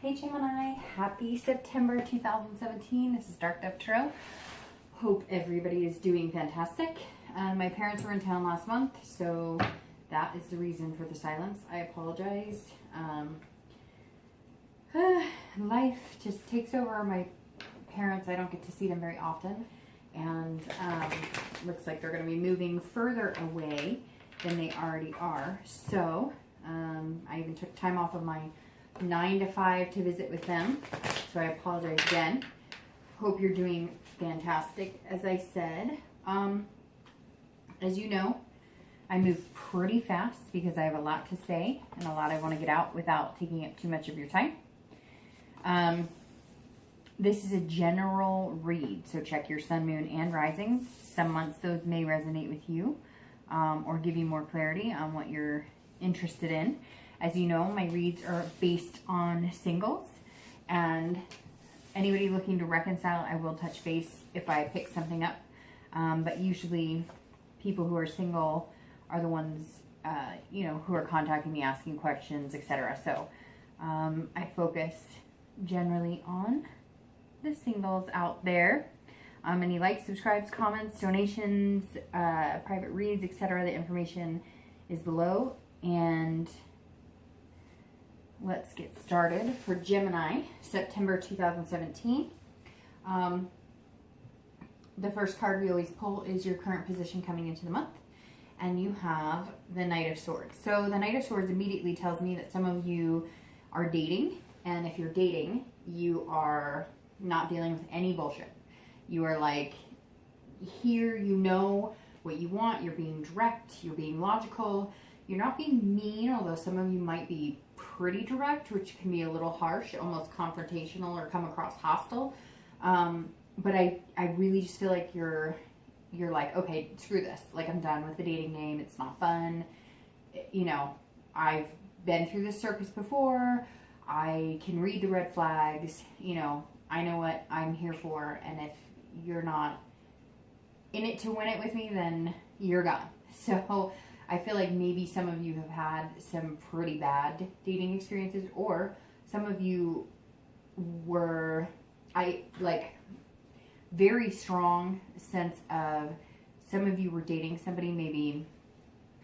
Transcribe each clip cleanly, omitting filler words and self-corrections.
Hey Gemini, happy September 2017. This is Dark Dove Tarot. Hope everybody is doing fantastic. My parents were in town last month, so that is the reason for the silence. I apologize. Life just takes over. My parents, I don't get to see them very often, and looks like they're going to be moving further away than they already are. So I even took time off of my 9 to 5 to visit with them, so I apologize again. Hope you're doing fantastic. As I said, as you know, I move pretty fast because I have a lot to say and a lot I want to get out without taking up too much of your time. This is a general read, so check your sun, moon, and rising. Some months those may resonate with you or give you more clarity on what you're interested in. As you know, my reads are based on singles, and anybody looking to reconcile, I will touch base if I pick something up. But usually people who are single are the ones, who are contacting me, asking questions, etc. So I focus generally on the singles out there. Any likes, subscribes, comments, donations, private reads, etc. The information is below. And let's get started. For Gemini, September 2017. The first card we always pull is your current position coming into the month. And you have the Knight of Swords. So the Knight of Swords immediately tells me that some of you are dating. And if you're dating, you are not dealing with any bullshit. You are like, here, you know what you want. You're being direct. You're being logical. You're not being mean, although some of you might be pretty direct, which can be a little harsh, almost confrontational, or come across hostile. But I really just feel like you're like, okay, screw this. Like, I'm done with the dating game. It's not fun. You know, I've been through this circus before. I can read the red flags. You know, I know what I'm here for. And if you're not in it to win it with me, then you're gone. So I feel like maybe some of you have had some pretty bad dating experiences, or some of you were, very strong sense of some of you were dating somebody maybe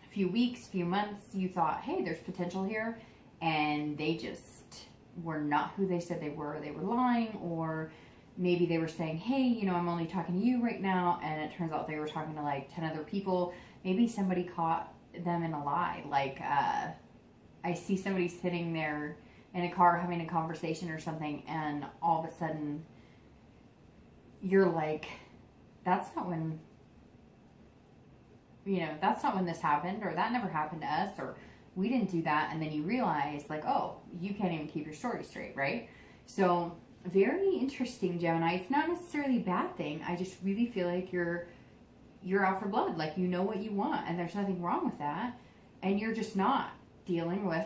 a few weeks, few months. You thought, hey, there's potential here, and they just were not who they said they were. They were lying, or maybe they were saying, hey, I'm only talking to you right now, and it turns out they were talking to like 10 other people. Maybe somebody caught them in a lie. Like, I see somebody sitting there in a car having a conversation or something, and all of a sudden you're like, that's not when this happened, or that never happened to us, or we didn't do that. And then you realize, like, oh, you can't even keep your story straight, right? So very interesting, Gemini. It's not necessarily a bad thing. I just really feel like you're out for blood. Like, you know what you want, and there's nothing wrong with that. And you're just not dealing with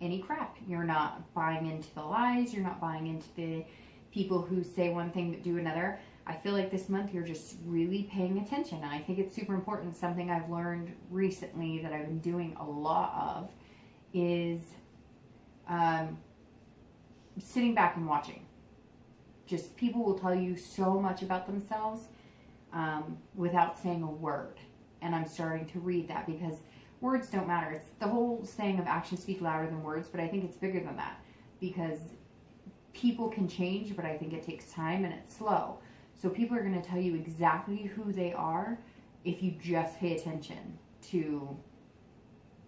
any crap. You're not buying into the lies. You're not buying into the people who say one thing but do another. I feel like this month you're just really paying attention. And I think it's super important. Something I've learned recently that I've been doing a lot of is sitting back and watching. Just, people will tell you so much about themselves without saying a word. And I'm starting to read that, because words don't matter. It's the whole saying of actions speak louder than words, but I think it's bigger than that, because people can change, but I think it takes time and it's slow. So people are going to tell you exactly who they are if you just pay attention to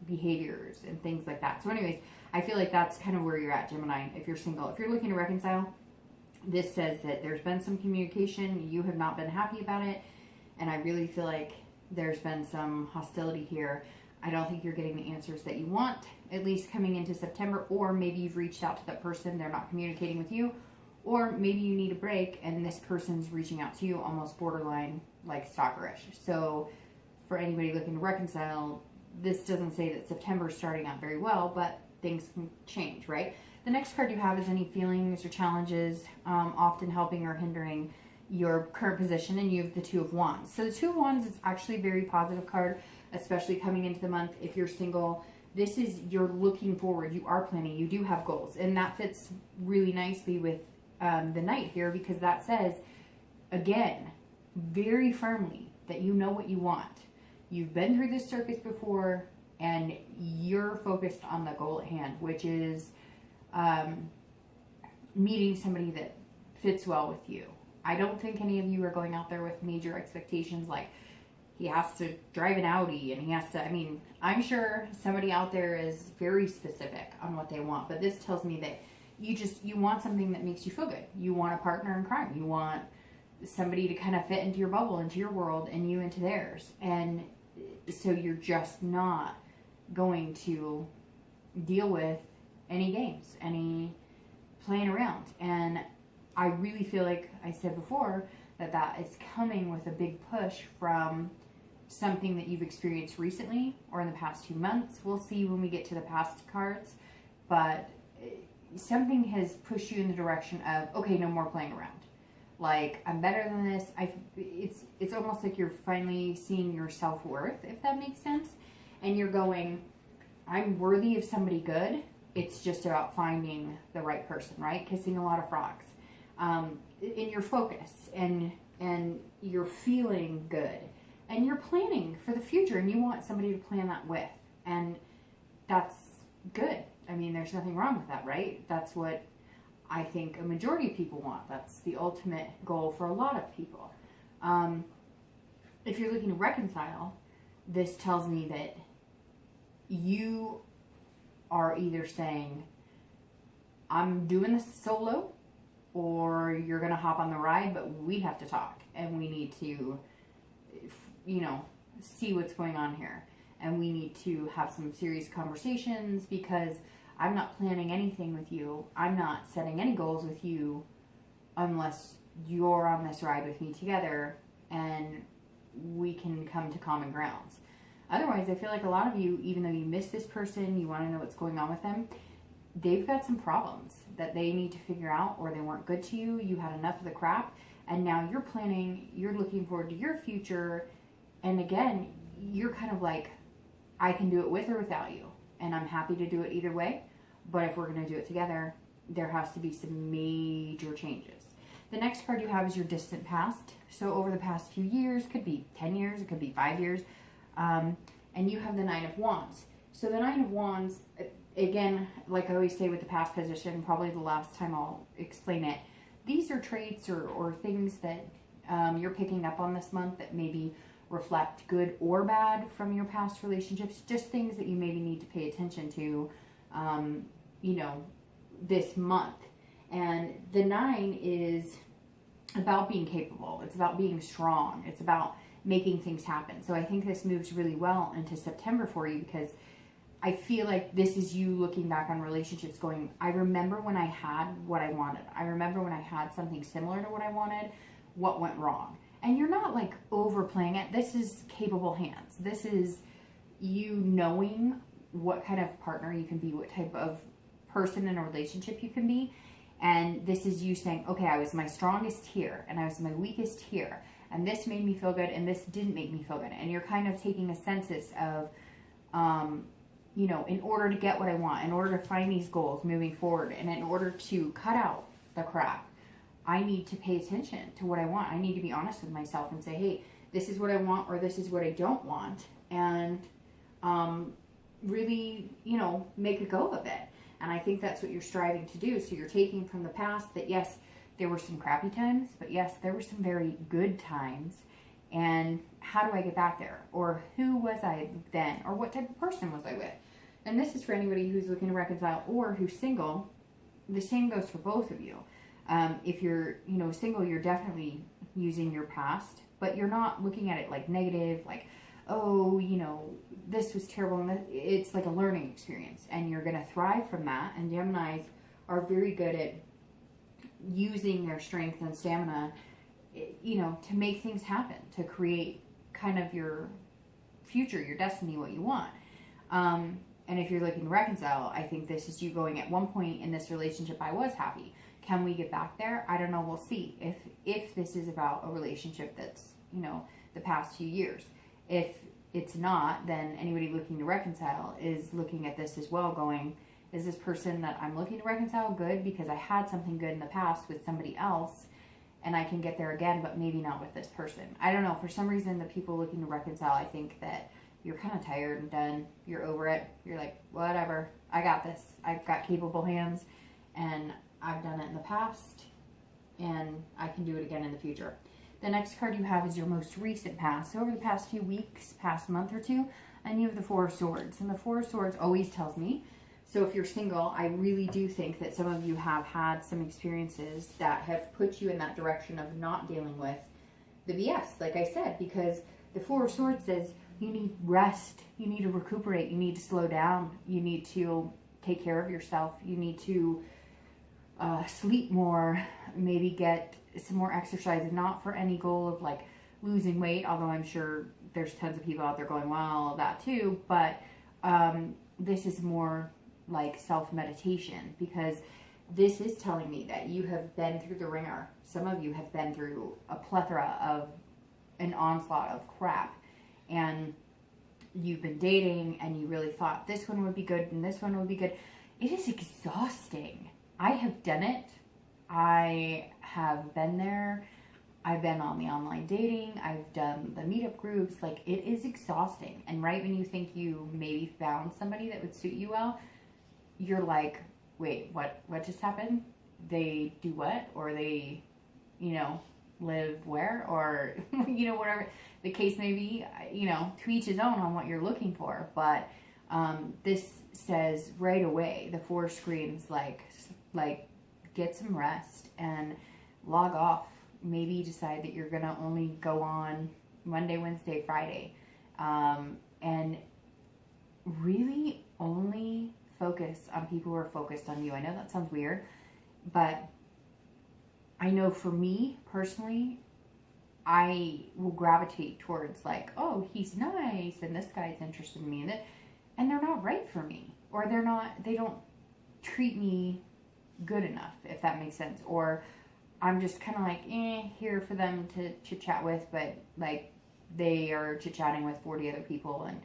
behaviors and things like that. So anyways, I feel like that's kind of where you're at, Gemini, if you're single. If you're looking to reconcile, this says that there's been some communication. You have not been happy about it. And I really feel like there's been some hostility here. I don't think you're getting the answers that you want, at least coming into September. Or maybe you've reached out to that person. They're not communicating with you. Or maybe you need a break and this person's reaching out to you, almost borderline like stalkerish. So for anybody looking to reconcile, this doesn't say that September is starting out very well, but things can change, right? The next card you have is any feelings or challenges, often helping or hindering your current position, and you have the Two of Wands. So the Two of Wands is actually a very positive card, especially coming into the month. If you're single, this is, you're looking forward, you are planning, you do have goals. And that fits really nicely with the Knight here, because that says, again, very firmly, that you know what you want. You've been through this circus before, and you're focused on the goal at hand, which is meeting somebody that fits well with you. I don't think any of you are going out there with major expectations like he has to drive an Audi and he has to, I mean, I'm sure somebody out there is very specific on what they want, but this tells me that you want something that makes you feel good. You want a partner in crime. You want somebody to kind of fit into your bubble, into your world, and you into theirs. And so you're just not going to deal with any games, any playing around. And I really feel like I said before that is coming with a big push from something that you've experienced recently or in the past 2 months. We'll see when we get to the past cards, but something has pushed you in the direction of, okay, no more playing around. Like, I'm better than this. It's almost like you're finally seeing your self-worth, if that makes sense. And you're going, I'm worthy of somebody good. It's just about finding the right person, right? Kissing a lot of frogs. In your focus, and you're feeling good. And you're planning for the future, and you want somebody to plan that with. And that's good. I mean, there's nothing wrong with that, right? That's what I think a majority of people want. That's the ultimate goal for a lot of people. If you're looking to reconcile, this tells me that you are either saying, I'm doing this solo, or you're going to hop on the ride, but we have to talk, and we need to, see what's going on here. And we need to have some serious conversations, because I'm not planning anything with you. I'm not setting any goals with you unless you're on this ride with me together and we can come to common grounds. Otherwise, I feel like a lot of you, even though you miss this person, you want to know what's going on with them, they've got some problems that they need to figure out, or they weren't good to you. You had enough of the crap, and now you're planning, you're looking forward to your future. And again, you're kind of like, I can do it with or without you, and I'm happy to do it either way. But if we're going to do it together, there has to be some major changes. The next card you have is your distant past. So over the past few years, could be 10 years, it could be 5 years, and you have the Nine of Wands. So the Nine of Wands, again, like I always say with the past position, probably the last time I'll explain it, these are traits or things that you're picking up on this month that maybe reflect good or bad from your past relationships, just things that you maybe need to pay attention to, this month. And the 9 is about being capable. It's about being strong. It's about making things happen. So I think this moves really well into September for you, because I feel like this is you looking back on relationships going, I remember when I had what I wanted. I remember when I had something similar to what I wanted, what went wrong. And you're not like overplaying it. This is capable hands. This is you knowing what kind of partner you can be, what type of person in a relationship you can be. And this is you saying, okay, I was my strongest here and I was my weakest here. And this made me feel good and this didn't make me feel good. And you're kind of taking a census of, in order to get what I want, in order to find these goals moving forward, and in order to cut out the crap, I need to pay attention to what I want. I need to be honest with myself and say, hey, this is what I want or this is what I don't want. And really, make a go of it. And I think that's what you're striving to do. So you're taking from the past that, yes, there were some crappy times, but yes, there were some very good times. And how do I get back there? Or who was I then? Or what type of person was I with? And this is for anybody who's looking to reconcile or who's single. The same goes for both of you. If you're, single, you're definitely using your past, but you're not looking at it like negative, like, oh, this was terrible. And it's like a learning experience, and you're going to thrive from that. And Geminis are very good at using their strength and stamina, to make things happen, to create kind of your future, your destiny, what you want. And if you're looking to reconcile, I think this is you going, at one point in this relationship, I was happy. Can we get back there? I don't know. We'll see. If this is about a relationship that's, the past few years. If it's not, then anybody looking to reconcile is looking at this as well going, is this person that I'm looking to reconcile good because I had something good in the past with somebody else and I can get there again, but maybe not with this person. I don't know. For some reason, the people looking to reconcile, I think that you're kind of tired and done. You're over it. You're like, whatever. I got this. I've got capable hands and I've done it in the past and I can do it again in the future. The next card you have is your most recent past. So over the past few weeks, past month or two, and you have the Four of Swords. And the Four of Swords always tells me, so if you're single, I really do think that some of you have had some experiences that have put you in that direction of not dealing with the BS, like I said, because the Four of Swords says you need rest, you need to recuperate, you need to slow down, you need to take care of yourself, you need to sleep more, maybe get some more exercise, not for any goal of like losing weight, although I'm sure there's tons of people out there going, well, that too, but this is more like self-meditation, because this is telling me that you have been through the ringer. Some of you have been through a plethora of an onslaught of crap, and you've been dating and you really thought this one would be good and this one would be good. It is exhausting. I have done it. I have been there. I've been on the online dating. I've done the meetup groups. Like, it is exhausting. And right when you think you maybe found somebody that would suit you well, you're like, wait, what just happened? They do what? Or they, live where? Or, whatever the case may be, to each his own on what you're looking for. But this says right away, the Four screens, like get some rest and log off. Maybe decide that you're going to only go on Monday, Wednesday, Friday. And really only focus on people who are focused on you. I know that sounds weird, but I know for me personally, I will gravitate towards like, oh, he's nice and this guy's interested in me, and they're not right for me, or they don't treat me good enough, if that makes sense. Or I'm just kind of like, here for them to chit chat with, but like they are chit chatting with 40 other people and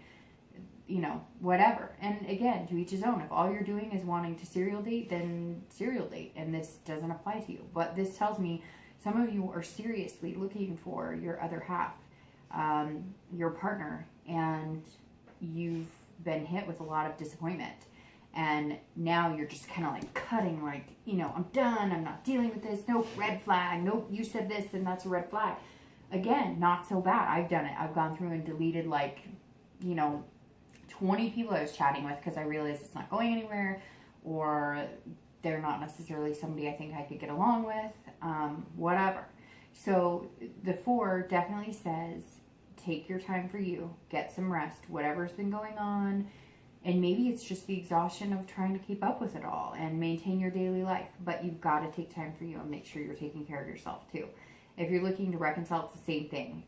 whatever. And again, to each his own. If all you're doing is wanting to serial date, then serial date, and this doesn't apply to you. But this tells me some of you are seriously looking for your other half, your partner, and you've been hit with a lot of disappointment. And now you're just kind of like cutting, like, I'm done. I'm not dealing with this. Nope, red flag. Nope, you said this, and that's a red flag. Again, not so bad. I've done it. I've gone through and deleted 20 people I was chatting with because I realized it's not going anywhere, or they're not necessarily somebody I think I could get along with, whatever. So the Four definitely says, take your time for you, get some rest, whatever's been going on. And maybe it's just the exhaustion of trying to keep up with it all and maintain your daily life. But you've got to take time for you and make sure you're taking care of yourself too. If you're looking to reconcile, it's the same thing.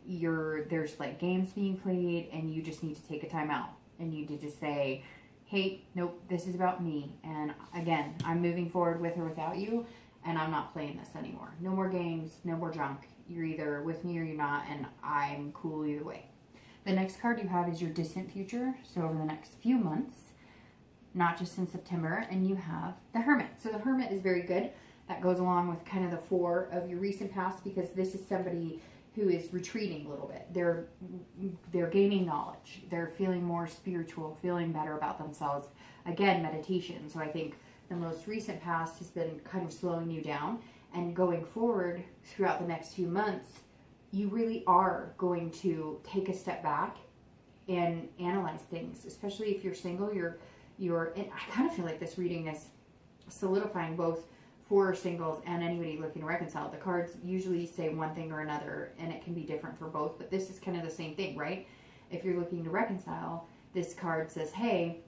There's like games being played and you just need to take a time out. And you need to just say, hey, nope, this is about me. And again, I'm moving forward with or without you. And I'm not playing this anymore. No more games, no more junk. You're either with me or you're not. And I'm cool either way. The next card you have is your distant future. So over the next few months, not just in September. And you have the Hermit. So the Hermit is very good. That goes along with kind of the Four of your recent past, because this is somebody who is retreating a little bit. They're gaining knowledge. They're feeling more spiritual, feeling better about themselves. Again, meditation. So I think the most recent past has been kind of slowing you down. And going forward throughout the next few months, you really are going to take a step back and analyze things. Especially if you're single, and I kind of feel like this reading is solidifying both for singles and anybody looking to reconcile. The cards usually say one thing or another, and it can be different for both, but this is kind of the same thing, right? If you're looking to reconcile, this card says, hey,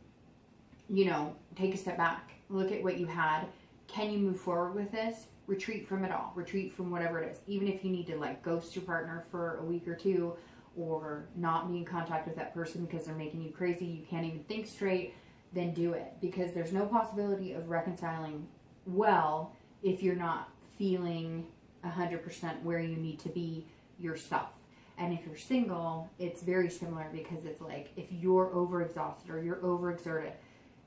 take a step back, look at what you had. Can you move forward with this? Retreat from it all. Retreat from whatever it is. Even if you need to like ghost your partner for a week or two, or not be in contact with that person because they're making you crazy, you can't even think straight, then do it. Because there's no possibility of reconciling well if you're not feeling 100% where you need to be yourself. And if you're single, it's very similar, because it's like if you're overexhausted or you're overexerted,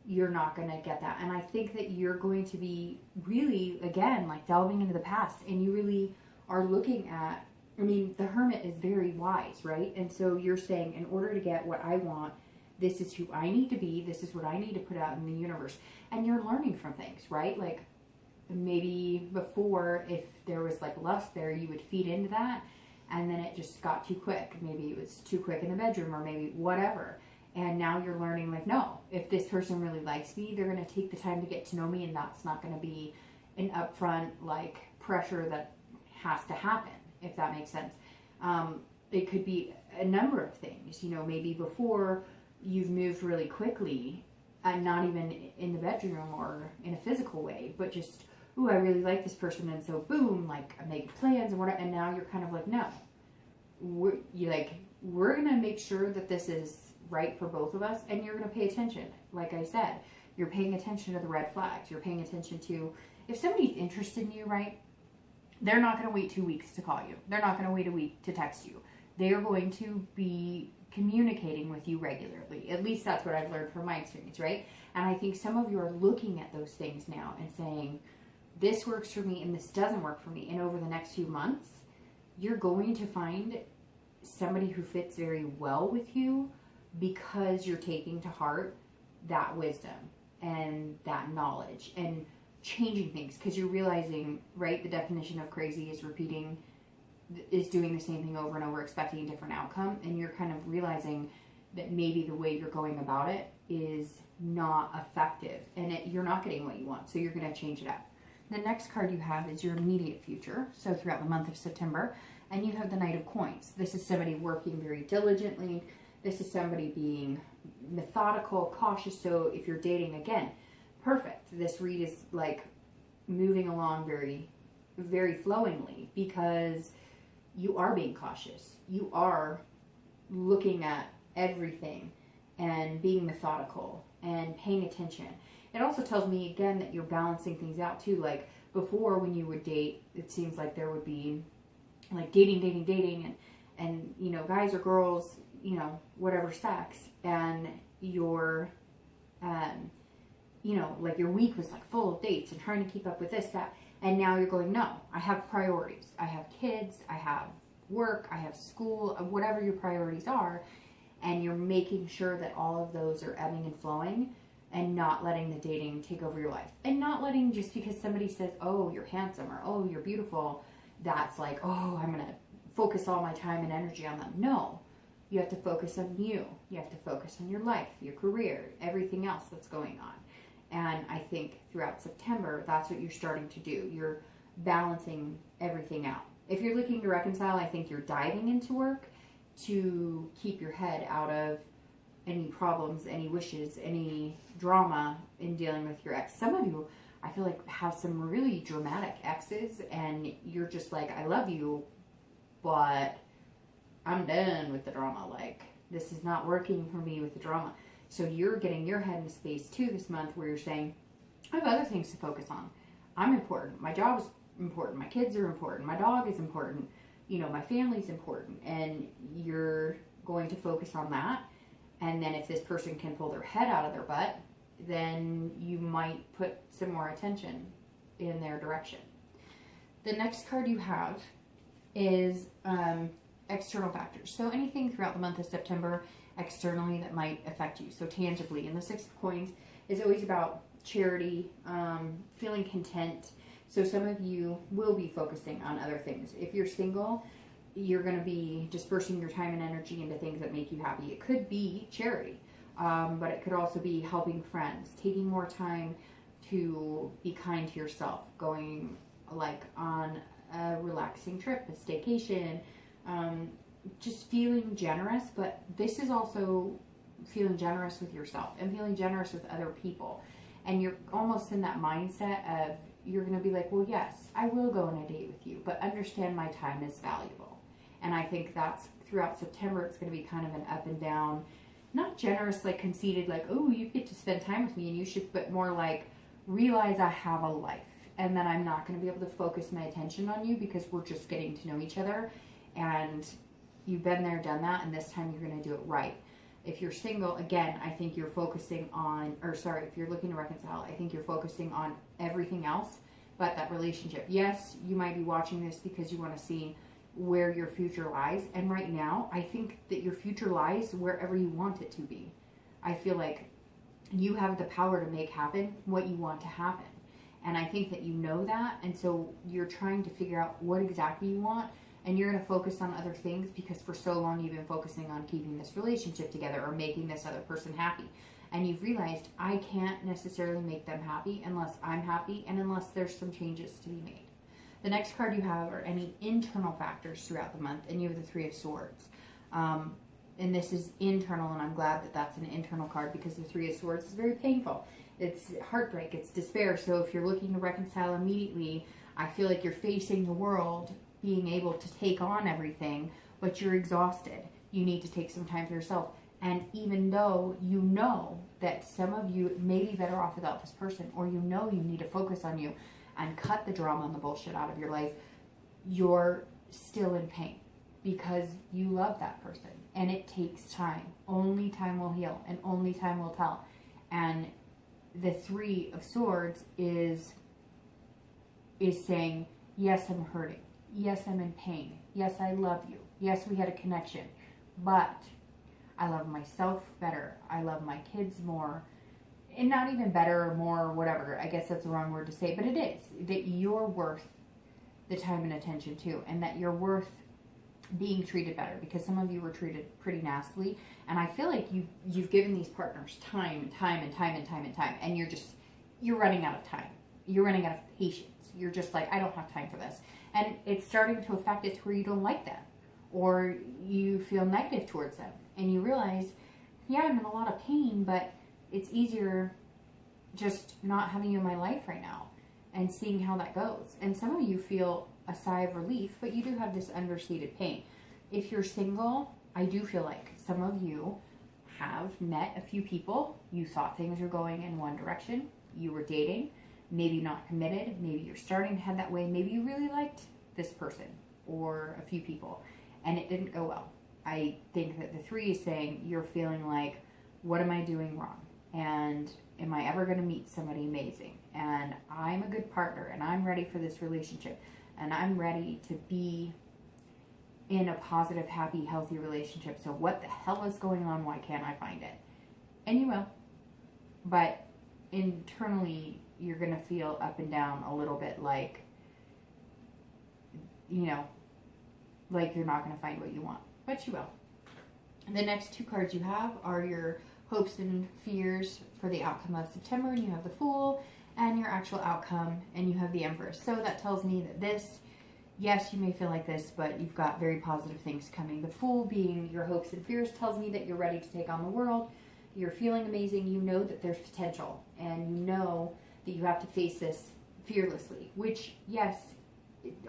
you're not going to get that. And I think that you're going to be really, again, like delving into the past, and you really are looking at, I mean, the Hermit is very wise, right? And so you're saying, in order to get what I want, this is who I need to be, this is what I need to put out in the universe. And you're learning from things, right? Like maybe before, if there was like lust there, you would feed into that, and then it just got too quick. Maybe it was too quick in the bedroom, or maybe whatever. And now you're learning, like, no, if this person really likes me, they're going to take the time to get to know me, and that's not going to be an upfront, like, pressure that has to happen, if that makes sense. It could be a number of things. You know, maybe before you've moved really quickly, and not even in the bedroom or in a physical way, but just, ooh, I really like this person, and so boom, like, I make plans and whatever, and now you're kind of like, no. We're going to make sure that this is right for both of us, and you're going to pay attention. Like I said, you're paying attention to the red flags. You're paying attention to, if somebody's interested in you, right, they're not going to wait 2 weeks to call you. They're not going to wait a week to text you. They are going to be communicating with you regularly. At least that's what I've learned from my experience, right? And I think some of you are looking at those things now and saying, this works for me and this doesn't work for me. And over the next few months, you're going to find somebody who fits very well with you, because you're taking to heart that wisdom and that knowledge and changing things, because you're realizing, right, the definition of crazy is doing the same thing over and over, expecting a different outcome. And you're kind of realizing that maybe the way you're going about it is not effective, and you're not getting what you want, so you're going to change it up. The next card you have is your immediate future, so throughout the month of September, and you have the Knight of Coins. This is somebody working very diligently. This is somebody being methodical, cautious. So if you're dating, again, perfect. This read is like moving along very, very flowingly, because you are being cautious. You are looking at everything and being methodical and paying attention. It also tells me, again, that you're balancing things out too. Like before, when you would date, it seems like there would be like dating, and you know, guys or girls, you know, whatever sex, and your, you know, like your week was like full of dates and trying to keep up with this, that, and now you're going, no, I have priorities. I have kids, I have work, I have school, whatever your priorities are, and you're making sure that all of those are ebbing and flowing, and not letting the dating take over your life, and not letting, just because somebody says, oh, you're handsome, or oh, you're beautiful, that's like, oh, I'm going to focus all my time and energy on them. No. You have to focus on you. You have to focus on your life, your career, everything else that's going on. And I think throughout September, that's what you're starting to do. You're balancing everything out. If you're looking to reconcile, I think you're diving into work to keep your head out of any problems, any wishes, any drama in dealing with your ex. Some of you, I feel like, have some really dramatic exes, and you're just like, I love you, but I'm done with the drama. Like, this is not working for me with the drama. So you're getting your head in space too this month, where you're saying, I have other things to focus on. I'm important. My job is important. My kids are important. My dog is important. You know, my family's important. And you're going to focus on that. And then if this person can pull their head out of their butt, then you might put some more attention in their direction. The next card you have is external factors. So anything throughout the month of September externally that might affect you. So tangibly. And the Six of Coins is always about charity, feeling content. So some of you will be focusing on other things. If you're single, you're going to be dispersing your time and energy into things that make you happy. It could be charity, but it could also be helping friends, taking more time to be kind to yourself, going like on a relaxing trip, a staycation, just feeling generous. But this is also feeling generous with yourself and feeling generous with other people. And you're almost in that mindset of, you're going to be like, well, yes, I will go on a date with you, but understand my time is valuable. And I think that's throughout September, it's going to be kind of an up and down, not generous, like conceited, like, oh, you get to spend time with me and you should, but more like, realize I have a life and that I'm not going to be able to focus my attention on you because we're just getting to know each other. And You've been there, done that, and this time you're going to do it right. If you're single, again, I think you're focusing on, if you're looking to reconcile, I think you're focusing on everything else but that relationship. Yes, you might be watching this because you want to see where your future lies. And right now, I think that your future lies wherever you want it to be. I feel like you have the power to make happen what you want to happen. And I think that you know that. And so you're trying to figure out what exactly you want. And you're going to focus on other things because for so long you've been focusing on keeping this relationship together or making this other person happy. And you've realized, I can't necessarily make them happy unless I'm happy and unless there's some changes to be made. The next card you have are any internal factors throughout the month, and you have the Three of Swords. And this is internal, and I'm glad that that's an internal card because the Three of Swords is very painful. It's heartbreak, it's despair. So if you're looking to reconcile immediately, I feel like you're facing the world, being able to take on everything, but you're exhausted. You need to take some time for yourself. And even though you know that some of you may be better off without this person, or you know you need to focus on you and cut the drama and the bullshit out of your life, you're still in pain because you love that person. And it takes time. Only time will heal, and only time will tell. And the Three of Swords is saying, yes, I'm hurting. Yes, I'm in pain. Yes, I love you. Yes, we had a connection. But I love myself better. I love my kids more. And not even better or more or whatever. I guess that's the wrong word to say. But it is. That you're worth the time and attention too. And that you're worth being treated better. Because some of you were treated pretty nastily. And I feel like you've given these partners time and time and time and time and time. And you're running out of time. You're running out of patience. You're just like, I don't have time for this. And it's starting to affect it to where you don't like them. Or you feel negative towards them. And you realize, yeah, I'm in a lot of pain, but it's easier just not having you in my life right now and seeing how that goes. And some of you feel a sigh of relief, but you do have this understated pain. If you're single, I do feel like some of you have met a few people. You thought things were going in one direction. You were dating, maybe not committed. Maybe you're starting to head that way. Maybe you really liked this person or a few people and it didn't go well. I think that the Three is saying you're feeling like, what am I doing wrong? And am I ever going to meet somebody amazing? And I'm a good partner and I'm ready for this relationship. And I'm ready to be in a positive, happy, healthy relationship. So what the hell is going on? Why can't I find it? And you will. But internally, you're going to feel up and down a little bit like, like you're not going to find what you want. But you will. The next two cards you have are your hopes and fears for the outcome of September. And you have the Fool and your actual outcome. And you have the Empress. So that tells me that this, yes, you may feel like this, but you've got very positive things coming. The Fool being your hopes and fears tells me that you're ready to take on the world. You're feeling amazing. You know that there's potential. And you know that you have to face this fearlessly. Which, yes,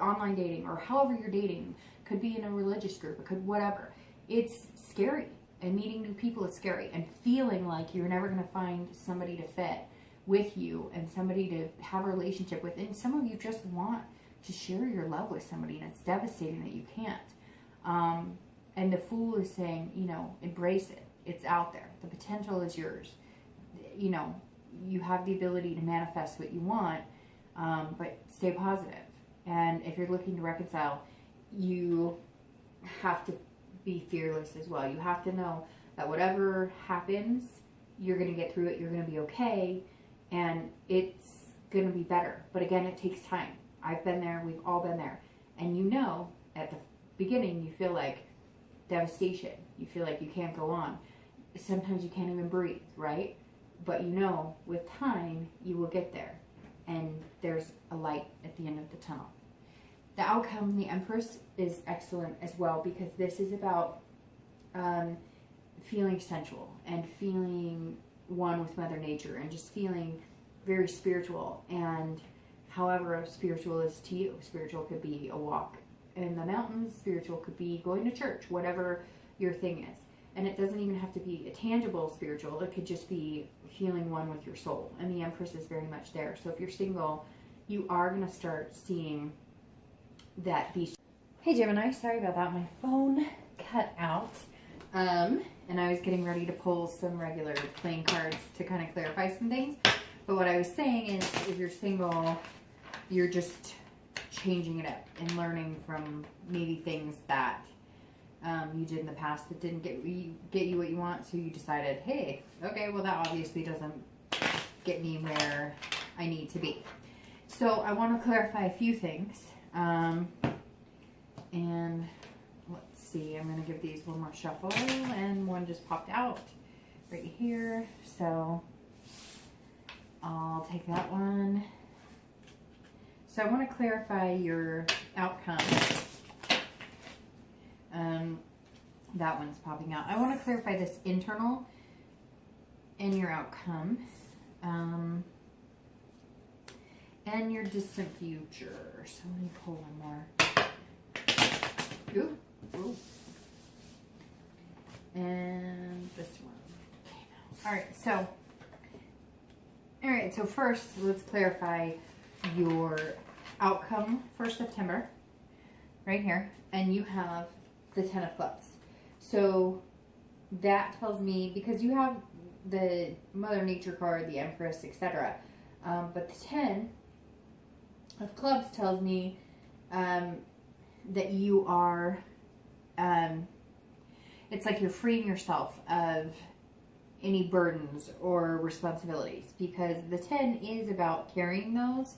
online dating or however you're dating, could be in a religious group, it could whatever. It's scary, and meeting new people is scary, and feeling like you're never going to find somebody to fit with you and somebody to have a relationship with. And some of you just want to share your love with somebody, and it's devastating that you can't. And the Fool is saying, embrace it. It's out there. The potential is yours. You have the ability to manifest what you want, but stay positive. And if you're looking to reconcile, you have to be fearless as well. You have to know that whatever happens, you're going to get through it. You're going to be okay. And it's going to be better. But again, it takes time. I've been there. We've all been there. And at the beginning, you feel like devastation. You feel like you can't go on. Sometimes you can't even breathe, right? But with time, you will get there. And there's a light at the end of the tunnel. The outcome, the Empress, is excellent as well because this is about feeling sensual and feeling one with Mother Nature and just feeling very spiritual. And however spiritual is to you. Spiritual could be a walk in the mountains. Spiritual could be going to church, whatever your thing is. And it doesn't even have to be a tangible spiritual. It could just be feeling one with your soul. And the Empress is very much there. So if you're single, you are going to start seeing that these... Hey Gemini, sorry about that. My phone cut out. And I was getting ready to pull some regular playing cards to kind of clarify some things. But what I was saying is, if you're single, you're just changing it up and learning from maybe things that you did in the past that didn't get you what you want. So you decided, hey, okay, well that obviously doesn't get me where I need to be. So I want to clarify a few things. And let's see, I'm going to give these one more shuffle, and one just popped out right here. So I'll take that one. So I want to clarify your outcome. That one's popping out. I want to clarify this internal and your outcome. And your distant future. So let me pull one more. Ooh. Ooh. And this one. Okay, Alright, so first let's clarify your outcome for September. Right here. And you have the 10 of Clubs. So that tells me, because you have the Mother Nature card, the Empress, etc. But the 10 of Clubs tells me that you are, it's like you're freeing yourself of any burdens or responsibilities, because the 10 is about carrying those,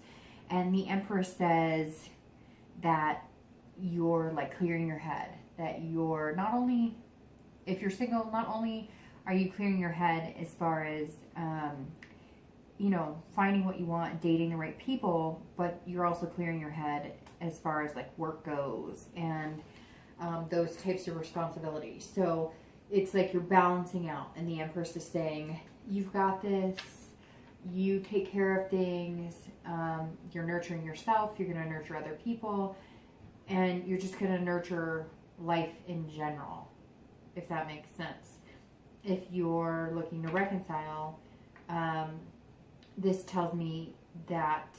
and the Empress says that you're like clearing your head, that you're not only, if you're single, not only are you clearing your head as far as, you know, finding what you want, dating the right people, but you're also clearing your head as far as like work goes and those types of responsibilities. So it's like you're balancing out, and the Empress is saying, you've got this, you take care of things, you're nurturing yourself, you're going to nurture other people, and you're just going to nurture life in general, if that makes sense. If you're looking to reconcile, this tells me that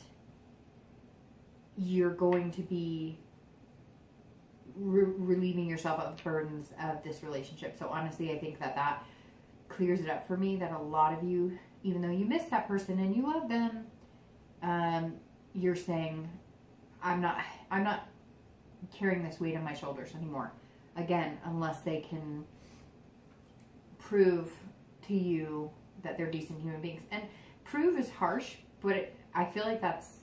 you're going to be relieving yourself of the burdens of this relationship. So honestly, I think that that clears it up for me, that a lot of you, even though you miss that person and you love them, you're saying, I'm not carrying this weight on my shoulders anymore. Again, unless they can prove to you that they're decent human beings. And prove is harsh, but I feel like that's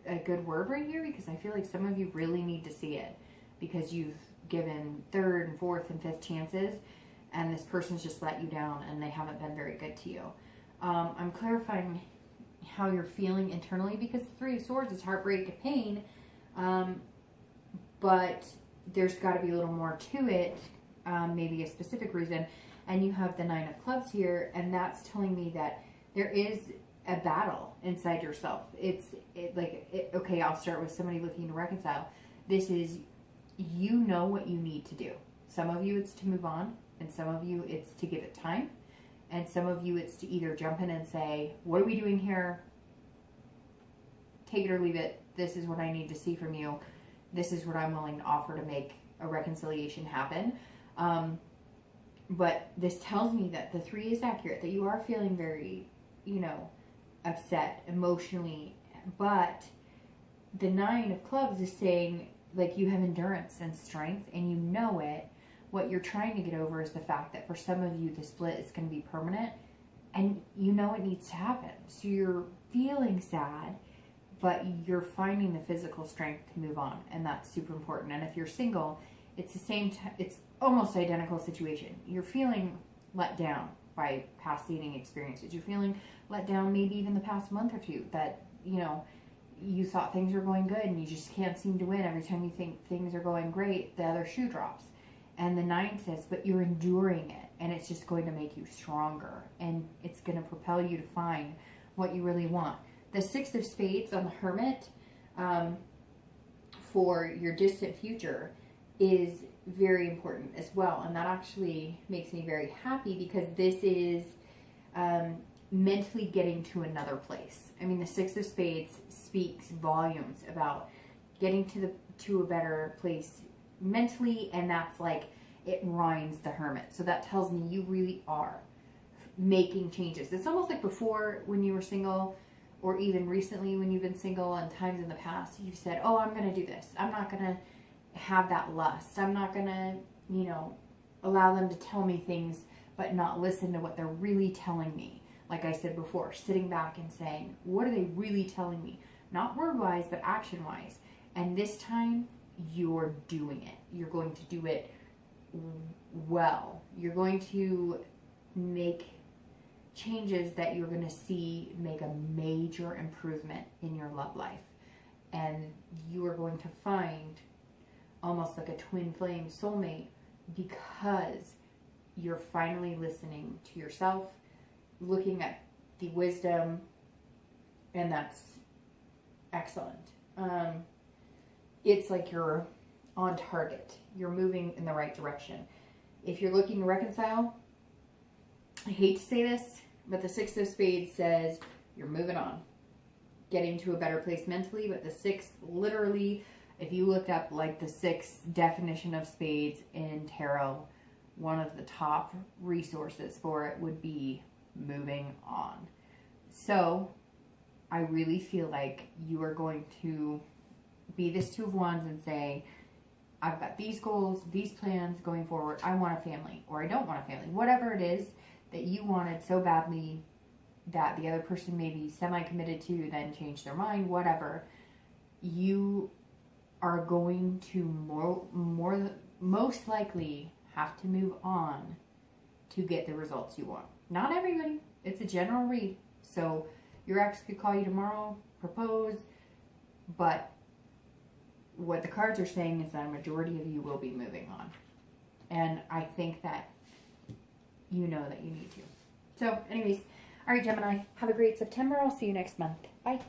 a good word right here, because I feel like some of you really need to see it, because you've given third and fourth and fifth chances, and this person's just let you down, and they haven't been very good to you. I'm clarifying how you're feeling internally, because the Three of Swords is heartbreak and pain, but there's got to be a little more to it, maybe a specific reason. And you have the Nine of Clubs here, and that's telling me that there is a battle inside yourself. Okay, I'll start with somebody looking to reconcile. This is, you know what you need to do. Some of you it's to move on, and some of you it's to give it time, and some of you it's to either jump in and say, what are we doing here? Take it or leave it. This is what I need to see from you. This is what I'm willing to offer to make a reconciliation happen. But this tells me that the 3 is accurate, that you are feeling very, upset emotionally. But the 9 of Clubs is saying, like, you have endurance and strength, and you know it. What you're trying to get over is the fact that for some of you, the split is going to be permanent, and you know it needs to happen. So you're feeling sad, but you're finding the physical strength to move on, and that's super important. And if you're single, it's the same, it's almost identical situation. You're feeling let down by past dating experiences. You're feeling let down maybe even the past month or two, that, you thought things were going good and you just can't seem to win. Every time you think things are going great, the other shoe drops. And the 9 says, but you're enduring it, and it's just going to make you stronger, and it's going to propel you to find what you really want. The 6 of Spades on the Hermit, for your distant future, is very important as well. And that actually makes me very happy, because this is mentally getting to another place. I mean, the 6 of Spades speaks volumes about getting to a better place mentally, and that's like it rhymes the Hermit. So that tells me you really are making changes. It's almost like before when you were single, or even recently when you've been single, and times in the past you've said, oh, I'm going to do this. I'm not going to have that lust. I'm not going to, you know, allow them to tell me things but not listen to what they're really telling me. Like I said before, sitting back and saying, what are they really telling me? Not word-wise, but action-wise. And this time, you're doing it. You're going to do it well. You're going to make changes that you're going to see make a major improvement in your love life. And you are going to find almost like a twin flame soulmate, because you're finally listening to yourself, looking at the wisdom, and that's excellent. It's like you're on target. You're moving in the right direction. If you're looking to reconcile, I hate to say this, but the Six of Spades says you're moving on, getting to a better place mentally. But the six, literally, if you look up like the sixth definition of spades in tarot, one of the top resources for it would be moving on. So I really feel like you are going to be this Two of Wands and say, I've got these goals, these plans going forward. I want a family, or I don't want a family. Whatever it is that you wanted so badly that the other person may be semi-committed to, then change their mind, whatever, you are going to most likely have to move on to get the results you want. Not everybody. It's a general read. So your ex could call you tomorrow, propose, but what the cards are saying is that a majority of you will be moving on. And I think that you know that you need to. So anyways, all right, Gemini, have a great September. I'll see you next month. Bye.